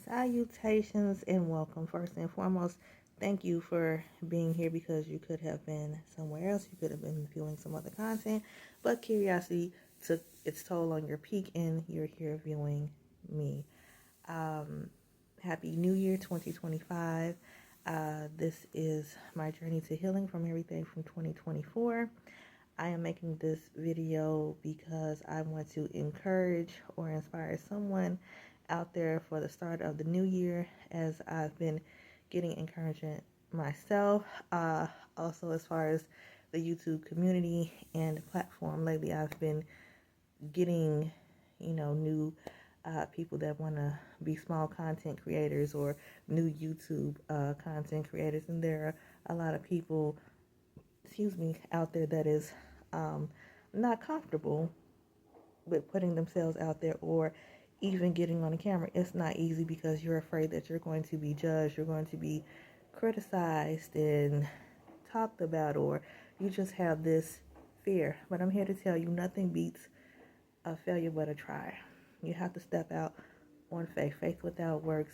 Salutations and welcome. First and foremost, thank you for being here because you could have been somewhere else. You could have been viewing some other content, but curiosity took its toll on your peak and you're here viewing me. Um, Happy New Year 2025. This is my journey to healing from everything from 2024. I am making this video because I want to encourage or inspire someone out there for the start of the new year, as I've been getting encouragement myself. Also, as far as the YouTube community and platform lately, I've been getting, new people that want to be small content creators or new YouTube content creators. And there are a lot of people, out there that is not comfortable with putting themselves out there or even getting on the camera. It's not easy because you're afraid that you're going to be judged, you're going to be criticized and talked about, or you just have this fear. But I'm here to tell you, nothing beats a failure but a try. You have to step out on faith. Faith without works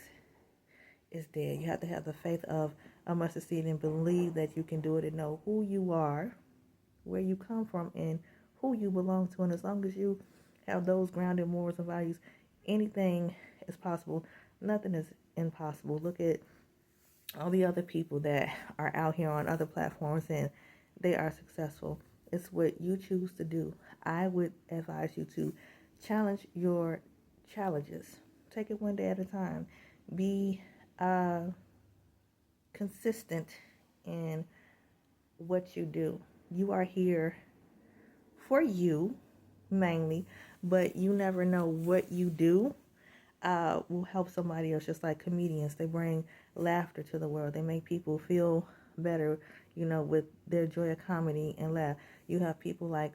is dead. You have to have the faith of a mustard seed and believe that you can do it and know who you are, where you come from, and who you belong to. And as long as you have those grounded morals and values, anything is possible. Nothing is impossible. Look at all the other people that are out here on other platforms and they are successful. It's what you choose to do. I would advise you to challenge your challenges. Take it one day at a time. Be consistent in what you do. You are here for you mainly, but you never know what you do will help somebody else. Just like comedians, they bring laughter to the world. They make people feel better, with their joy of comedy and laugh. You have people like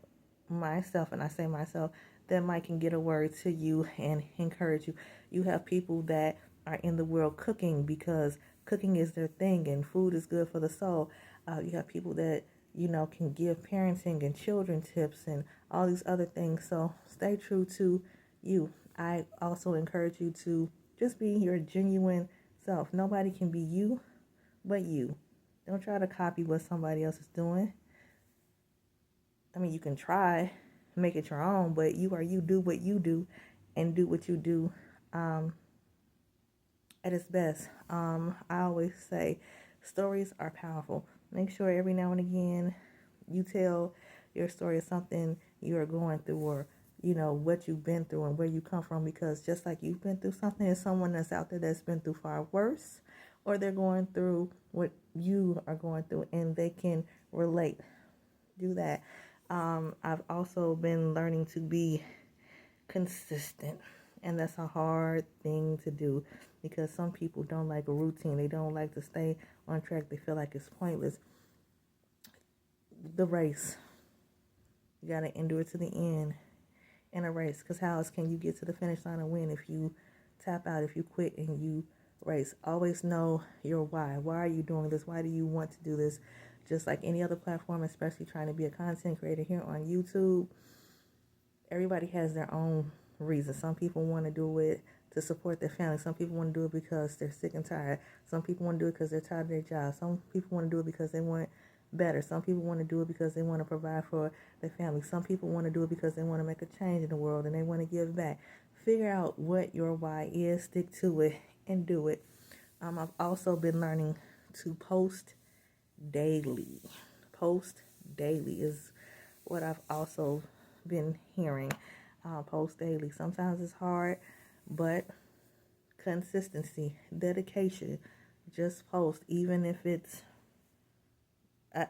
myself, and I say myself, that might can get a word to you and encourage you. You have people that are in the world cooking because cooking is their thing and food is good for the soul. You have people that can give parenting and children tips and all these other things. So stay true to you. I also encourage you to just be your genuine self. Nobody can be you but you. Don't try to copy what somebody else is doing. I mean, you can try, make it your own, but you are you. Do what you do and do what you do at its best. I always say stories are powerful. Make sure every now and again you tell your story of something you are going through, or what you've been through and where you come from, because just like you've been through something, there's someone that's out there that's been through far worse, or they're going through what you are going through and they can relate. Do that. I've also been learning to be consistent, and that's a hard thing to do because some people don't like a routine. They don't like to stay on track. They feel like it's pointless. The race, you got to endure to the end in a race, because how else can you get to the finish line and win if you tap out, if you quit and you race? Always know your why. Why are you doing this? Why do you want to do this? Just like any other platform, especially trying to be a content creator here on YouTube, everybody has their own reason. Some people want to do it to support their family. Some people want to do it because they're sick and tired. Some people want to do it because they're tired of their job. Some people want to do it because they want better. Some people want to do it because they want to provide for their family. Some people want to do it because they want to make a change in the world and they want to give back. Figure out what your why is, stick to it, and do it. I've also been learning to post daily. Post daily is what I've also been hearing. Post daily. Sometimes it's hard, but consistency, dedication. Just post, even if it's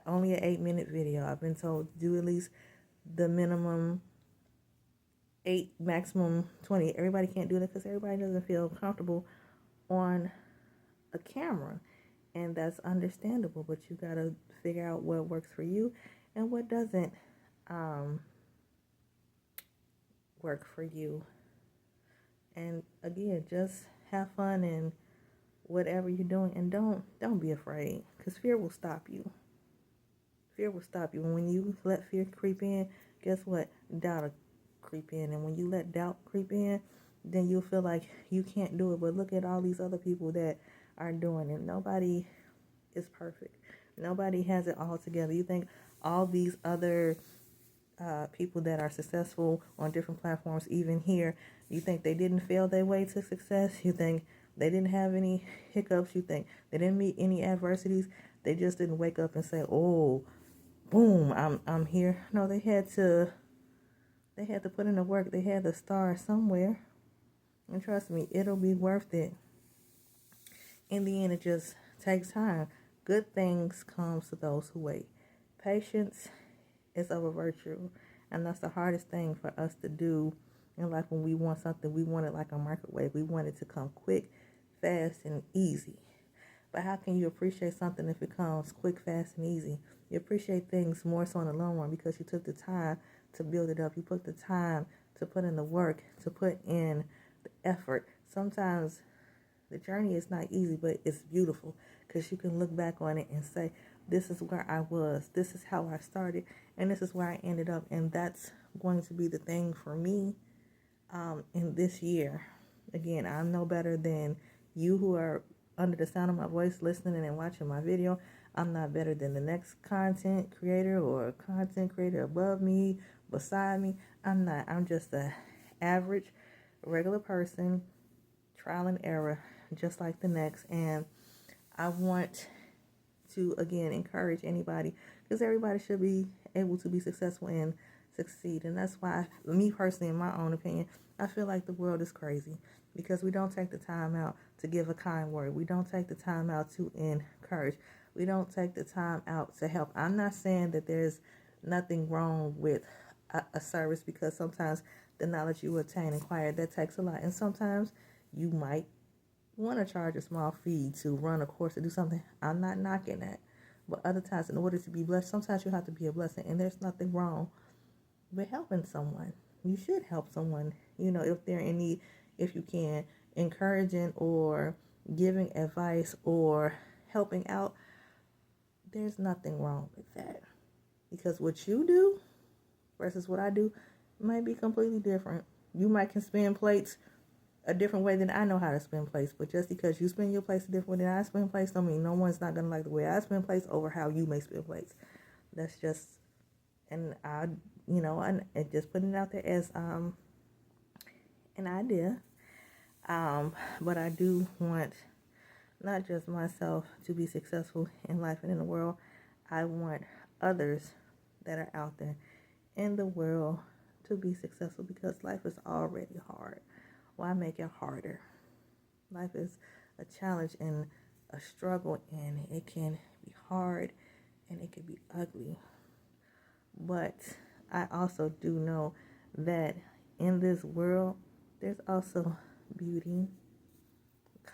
only an 8-minute video. I've been told to do at least the minimum 8, maximum 20. Everybody can't do that because everybody doesn't feel comfortable on a camera, and that's understandable. But you gotta figure out what works for you and what doesn't work for you. And again, just have fun in whatever you're doing, and don't be afraid, because fear will stop you. Fear will stop you. And when you let fear creep in, guess what? Doubt will creep in. And when you let doubt creep in, then you'll feel like you can't do it. But look at all these other people that are doing it. Nobody is perfect. Nobody has it all together. You think all these other people that are successful on different platforms, even here, you think they didn't fail their way to success? You think they didn't have any hiccups? You think they didn't meet any adversities? They just didn't wake up and say, "Oh, boom, I'm here." No, they had to put in the work. They had to start somewhere. And trust me, it'll be worth it. In the end, it just takes time. Good things comes to those who wait. Patience is of a virtue, and that's the hardest thing for us to do in life. When we want something, we want it like a microwave. We want it to come quick, fast, and easy. But how can you appreciate something if it comes quick, fast, and easy? You appreciate things more so in the long run because you took the time to build it up. You put the time to put in the work, to put in the effort. Sometimes the journey is not easy, but it's beautiful because you can look back on it and say, this is where I was, this is how I started, and this is where I ended up. And that's going to be the thing for me in this year. Again, I'm no better than you who are under the sound of my voice, listening and watching my video. I'm not better than the next content creator or content creator above me, beside me. I'm not. I'm just a average, regular person, trial and error, just like the next. And I want to, again, encourage anybody, because everybody should be able to be successful and succeed. And that's why, me personally, in my own opinion, I feel like the world is crazy because we don't take the time out to give a kind word. We don't take the time out to encourage. We don't take the time out to help. I'm not saying that there's nothing wrong with a service, because sometimes the knowledge you attain and acquire, that takes a lot. And sometimes you might want to charge a small fee to run a course or do something. I'm not knocking that. But other times, in order to be blessed, sometimes you have to be a blessing. And there's nothing wrong with helping someone. You should help someone, if they're in need, if you can. Encouraging or giving advice or helping out, there's nothing wrong with that. Because what you do versus what I do might be completely different. You might can spin plates a different way than I know how to spin plates, but just because you spin your plates a different way than I spin plates don't mean no one's not gonna like the way I spin plates over how you may spin plates. That's just, and and just putting it out there as an idea. But I do want not just myself to be successful in life and in the world. I want others that are out there in the world to be successful, because life is already hard. Why make it harder? Life is a challenge and a struggle, and it can be hard and it can be ugly. But I also do know that in this world, there's also beauty,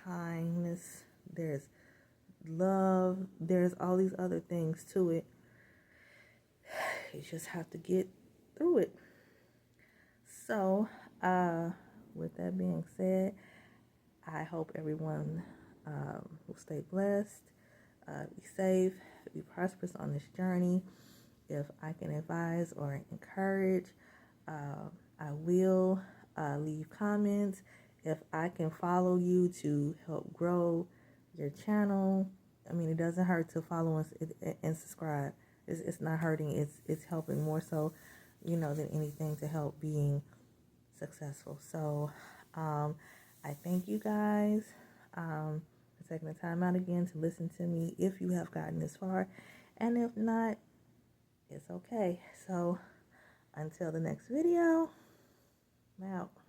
kindness, there's love, there's all these other things to it. You just have to get through it. So, with that being said, I hope everyone will stay blessed, be safe, be prosperous on this journey. If I can advise or encourage, I will leave comments. If I can follow you to help grow your channel, it doesn't hurt to follow us and subscribe. It's not hurting. It's helping more so, than anything, to help being successful. So I thank you guys for taking the time out again to listen to me, if you have gotten this far, and if not, it's okay. So until the next video, I'm out.